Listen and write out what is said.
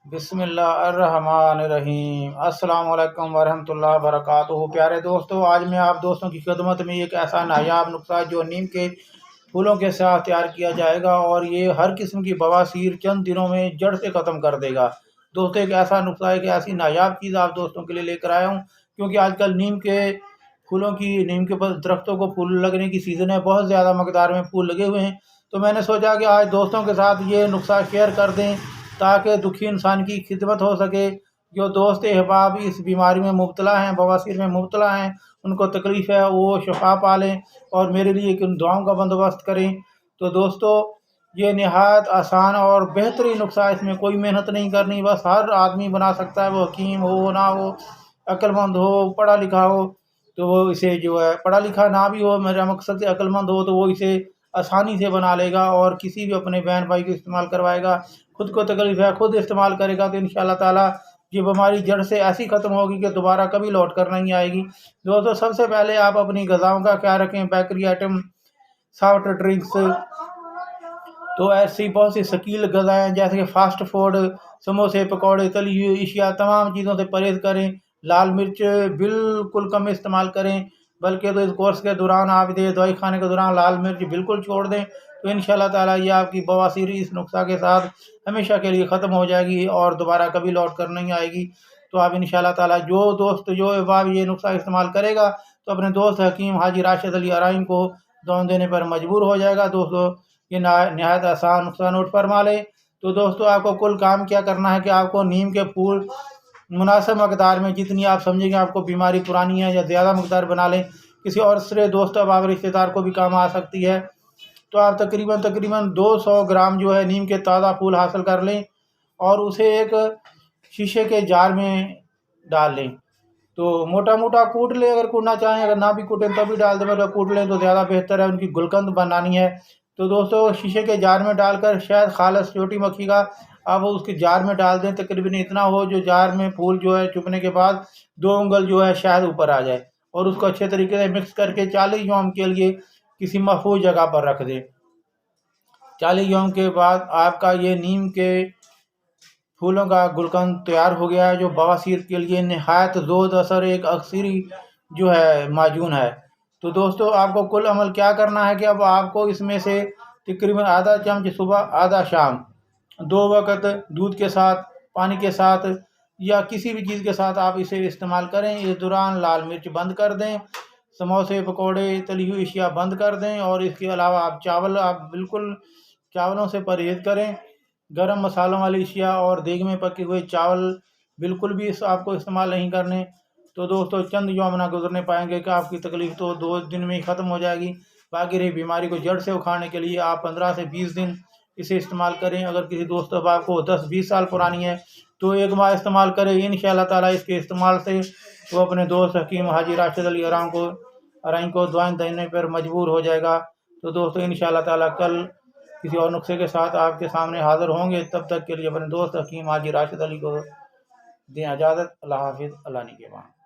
بسم اللہ الرحمن الرحیم۔ السلام علیکم ورحمۃ اللہ وبرکاتہ۔ پیارے دوستو، آج میں آپ دوستوں کی خدمت میں ایک ایسا نایاب نسخہ جو نیم کے پھولوں کے ساتھ تیار کیا جائے گا اور یہ ہر قسم کی بواسیر چند دنوں میں جڑ سے ختم کر دے گا۔ دوستو، ایک ایسا نسخہ ہے کہ ایسی نایاب چیز آپ دوستوں کے لیے لے کر آیا ہوں، کیونکہ آج کل نیم کے درختوں کو پھول لگنے کی سیزن ہے، بہت زیادہ مقدار میں پھول لگے ہوئے ہیں، تو میں نے سوچا کہ آج دوستوں کے ساتھ یہ نسخہ شیئر کر دیں تاکہ دکھی انسان کی خدمت ہو سکے۔ جو دوست احباب اس بیماری میں مبتلا ہیں، بواسیر میں مبتلا ہیں، ان کو تکلیف ہے، وہ شفا پا لیں اور میرے لیے ان دعاؤں کا بندوبست کریں۔ تو دوستو، یہ نہایت آسان اور بہترین نسخہ، اس میں کوئی محنت نہیں کرنی، بس ہر آدمی بنا سکتا ہے، وہ حکیم ہو نہ ہو، عقل مند ہو، پڑھا لکھا ہو، تو وہ اسے پڑھا لکھا نہ بھی ہو، میرا مقصد سے عقل مند ہو، تو وہ اسے آسانی سے بنا لے گا اور کسی بھی اپنے بہن بھائی کو استعمال کروائے گا۔ خود کو تکلیف ہے، خود استعمال کرے گا تو انشاءاللہ تعالی یہ بیماری جڑ سے ایسی ختم ہوگی کہ دوبارہ کبھی لوٹ کر نہیں آئے گی۔ دوستو، سب سے پہلے آپ اپنی غذاؤں کا خیال رکھیں۔ بیکری آئٹم، سافٹ ڈرنکس، تو ایسی بہت سی ثقیل غذائیں جیسے کہ فاسٹ فوڈ، سموسے، پکوڑے، تلی ہوئی اشیاء، تمام چیزوں سے پرہیز کریں۔ لال مرچ بالکل کم استعمال کریں، بلکہ تو اس کورس کے دوران آپ دوائی کھانے کے دوران لال مرچ بالکل چھوڑ دیں، تو انشاءاللہ تعالیٰ یہ آپ کی بواسیر اس نسخہ کے ساتھ ہمیشہ کے لیے ختم ہو جائے گی اور دوبارہ کبھی لوٹ کر نہیں آئے گی۔ تو آپ انشاءاللہ تعالیٰ جو احباب یہ نسخہ استعمال کرے گا تو اپنے دوست حکیم حاجی راشد علی ارائم کو دعوت دینے پر مجبور ہو جائے گا۔ دوستو، یہ نہایت آسان نسخہ نوٹ فرما لیں۔ تو دوستو، آپ کو کل کام کیا کرنا ہے کہ آپ کو نیم کے پھول مناسب مقدار میں، جتنی آپ سمجھیں گے آپ کو بیماری پرانی ہے، یا زیادہ مقدار بنا لیں، کسی اور دوست احباب رشتہ دار کو بھی کام آ سکتی ہے، تو آپ تقریباً 200 گرام نیم کے تازہ پھول حاصل کر لیں اور اسے ایک شیشے کے جار میں ڈال لیں۔ تو موٹا موٹا کوٹ لیں اگر کوٹنا چاہیں، اگر نہ بھی کوٹیں تب بھی ڈال دیں، اگر کوٹ لیں تو زیادہ بہتر ہے، ان کی گلقند بنانی ہے۔ تو دوستو، شیشے کے جار میں ڈال کر شہد خالص چھوٹی مکھی کا آپ اس کے جار میں ڈال دیں، تقریباً اتنا ہو جو جار میں پھول چپنے کے بعد 2 انگل شہد اوپر آ جائے، اور اس کو اچھے طریقے سے مکس کر کے 40 یوم کے لیے کسی محفوظ جگہ پر رکھ دیں۔ 40 یوم کے بعد آپ کا یہ نیم کے پھولوں کا گلقند تیار ہو گیا ہے، جو بواسیر کے لیے نہایت زود اثر ایک اکثری معجون ہے۔ تو دوستو، آپ کو کل عمل کیا کرنا ہے کہ اب آپ کو اس میں سے تقریباً آدھا چمچ صبح آدھا شام 2 وقت دودھ کے ساتھ، پانی کے ساتھ یا کسی بھی چیز کے ساتھ آپ اسے استعمال کریں۔ اس دوران لال مرچ بند کر دیں، سموسے، پکوڑے، تلی ہوئی اشیاء بند کر دیں، اور اس کے علاوہ آپ بالکل چاولوں سے پرہیز کریں۔ گرم مسالوں والی اشیاء اور دیگ میں پکے ہوئے چاول بالکل بھی آپ کو استعمال نہیں کرنے۔ تو دوستو، چند یوم نہ گزرنے پائیں گے کہ آپ کی تکلیف تو 2 دن میں ہی ختم ہو جائے گی۔ باقی رہی بیماری کو جڑ سے اکھاڑنے کے لیے آپ 15 سے 20 دن اسے استعمال کریں۔ اگر کسی دوست احباب کو 10-20 سال پرانی ہے تو 1 ماہ استعمال کریں۔ انشاءاللہ تعالیٰ اس کے استعمال سے وہ اپنے دوست حکیم حاجی راشد علی ارائم کو دعائیں دینے پر مجبور ہو جائے گا۔ تو دوستو، انشاءاللہ تعالیٰ کل کسی اور نسخے کے ساتھ آپ کے سامنے حاضر ہوں گے۔ تب تک کے لیے اپنے دوست حکیم حاجی راشد علی کو دیں اجازت۔ اللہ حافظ، اللہ نگہبان۔